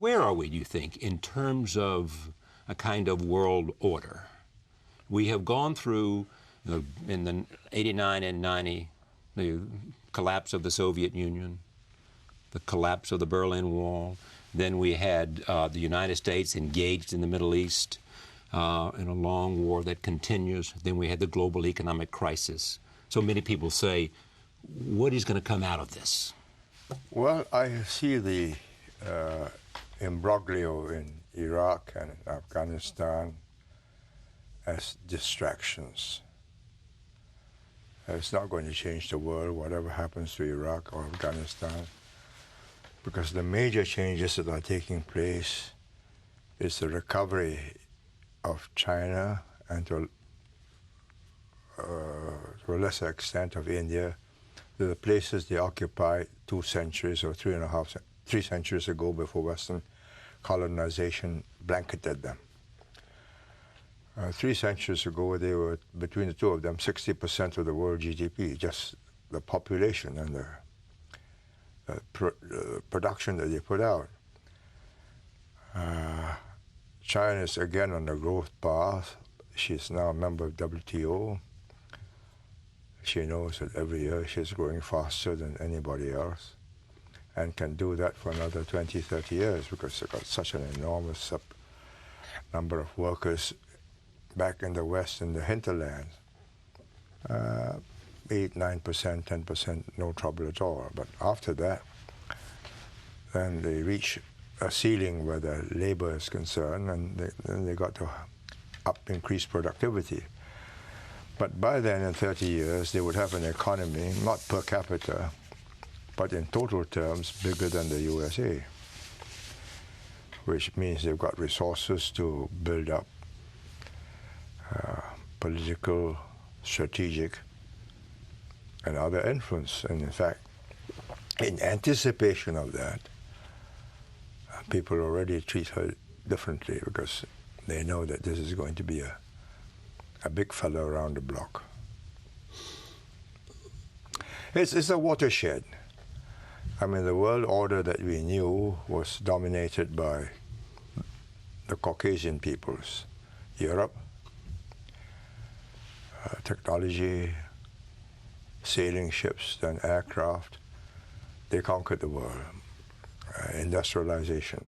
Where are we, do you think, in terms of a kind of world order? We have gone through, in the 89 and 90, the collapse of the Soviet Union, the collapse of the Berlin Wall. Then we had the United States engaged in the Middle East in a long war that continues. Then we had the global economic crisis. So many people say, what is going to come out of this? Well, I see the imbroglio in Iraq and Afghanistan as distractions. It's not going to change the world, whatever happens to Iraq or Afghanistan, because the major changes that are taking place is the recovery of China and to a lesser extent of India, the places they occupied 2 centuries or 3 centuries ago before Western colonization blanketed them. 3 centuries ago, they were, between the two of them, 60% of the world GDP, just the population and the production that they put out. China is again on the growth path. She's now a member of WTO. She knows that every year she's growing faster than anybody else and can do that for another 20, 30 years because they've got such an enormous number of workers back in the West, in the hinterlands. 8, 9%, 10%, no trouble at all. But after that, then they reach a ceiling where the labor is concerned, and then they got to increase productivity. But by then, in 30 years, they would have an economy, not per capita, but in total terms, bigger than the USA, which means they've got resources to build up political, strategic, and other influence. And in fact, in anticipation of that, people already treat her differently because they know that this is going to be a big fellow around the block. It's a watershed. I mean, the world order that we knew was dominated by the Caucasian peoples. Europe, technology, sailing ships, then aircraft. They conquered the world. Industrialization.